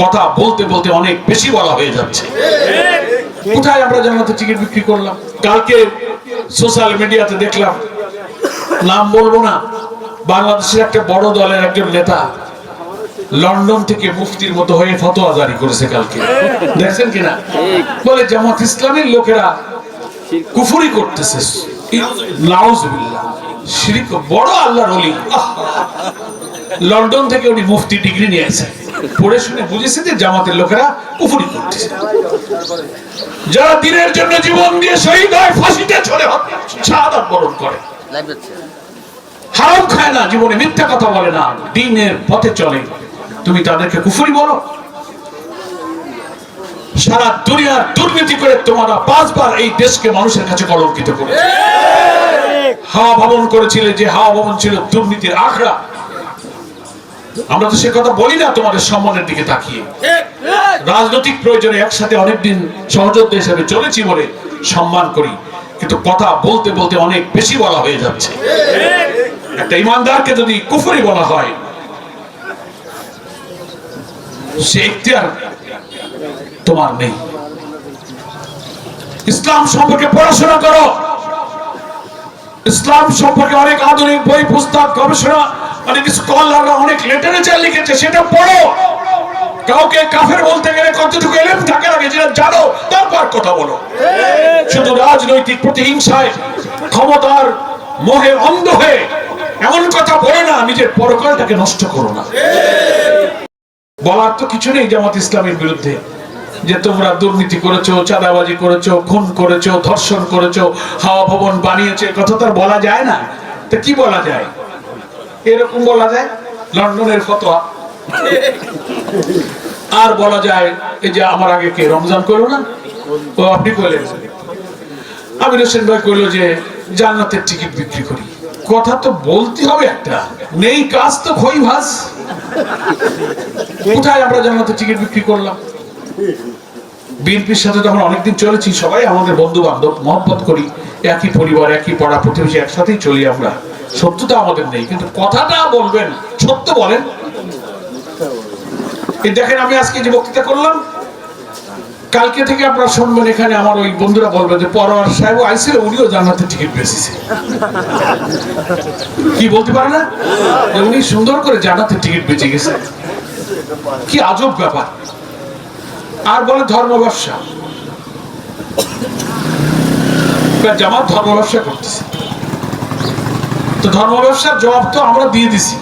কথা বলতে বলতে অনেক বেশি বলা হয়ে যাচ্ছে। কোথায় আমরা জান্নাতের টিকিট বিক্রি করলাম? কালকে সোশ্যাল মিডিয়াতে দেখলাম, নাম বলবো না, বাংলাদেশের একটা বড় দলের একজন নেতা লন্ডন থেকে মুফতির মতো হয়ে ফতোয়া জারি করেছে কালকে, দেখছেন কিনা? বলে জামাত ইসলামের লোকেরা কুফরি করতেছে, নাউজুবিল্লাহ, শিরক, বড় আল্লাহর ওলি। লন্ডন থেকে উনি মুফতি ডিগ্রি নিয়ে আসে, পড়ে শুনে বুঝেছে যে জামাতের লোকেরা কুফরি করতেছে। যারা দিনের জন্য জীবন দিয়ে শহীদ হয়, ফাঁসিতে চলে শাহাদাত বরণ করে, হারাম খায় না, জীবনে মিথ্যা কথা বলে না, দ্বীনের পথে চলে, তুমি তাদেরকে কুফরি বলো? সারা দুনিয়ার দুর্নীতি করে তোমরা 5 বার এই দেশকে মানুষের কাছে কলঙ্কিত করেছে। হাওয়া ভবন করেছিলে, যে হাওয়া ভবন ছিল দুর্নীতির আখড়া। আমরা তো সে কথা বলি না তোমাদের সম্মানের দিকে তাকিয়ে। রাজনৈতিক প্রয়োজনে একসাথে অনেকদিন সহযোদ্ধা হিসেবে চলেছি বলে সম্মান করি, কিন্তু কথা বলতে বলতে অনেক বেশি বলা হয়ে যাচ্ছে। একটা ইমানদারকে যদি কুফরি বলা হয়, সে ইখতিয়ার তোমার নেই। ইসলাম সম্পর্কে পড়াশোনা করো, ইসলাম সম্পর্কে অনেক আধুনিক বই পুস্তক গবেষণা, অনেক স্কলাররা অনেক লিটারেচার লিখেছে, সেটা পড়ো। কাউকে কাফের বলতে গেলে কতটুকু ইলম থাকে আগে যেটা জানো, তারপর কথা বলো। শুধু রাজনৈতিক প্রতিহিংসায়, ক্ষমতার মোহে অন্ধ হয়ে এমন কথা বলে না, নিজের পরকালটাকে নষ্ট করো না। বলার তো কিছু নেই জামাত ইসলামের বিরুদ্ধে, যে তোমরা দুর্নীতি করেছো, চাঁদাবাজি করেছো, খুন করেছো, ধর্ষণ করেছো, হাওয়া ভবন বানিয়েছে, কথা তো আর বলা যায় না। তা কি বলা যায়? এরকম বলা যায় লন্ডনের ফতোয়া, আর বলা যায় এই যে আমার আগে কে রমজান করলো না, ও আপনি কইলেন, আমির হোসেন ভাই কইলো যে জান্নাতের টিকিট বিক্রি করি। কথা তো বলতে হবে একটা, নেই কাজ তো খই ভাস। কোথায় আমরা জান্নাতের টিকিট বিক্রি করলাম? বিএনপির সাথে তো আমরা অনেকদিন চলেছি, সবাই আমাদের বন্ধু বান্ধব, মহব্বত করি, একই পরিবার, একই পাড়া প্রতিবেশী, একসাথেই চলি আমরা। সত্যতা আমাদের নেই, কিন্তু কথাটা বলবেন, সত্য বলেন। এই দেখেন, আমি আজকে যে বক্তৃতা করলাম, কালকে থেকে আপনারা শুনবেন এখানে আমার ওই বন্ধুরা বলবে যে পরোয়ার সাহেব আইছিল, উনিও জান্নাতের টিকিট বেচেছে। কি বলতে পারে না যে উনি সুন্দর করে জান্নাতের টিকিট বেচে গেছে? কি আজব ব্যাপার। আর বলে ধর্ম ব্যবসা, জামাত ধর্ম ব্যবসা করতেছে। তো ধর্ম ব্যবসার জবাব তো আমরা দিয়ে দিছি।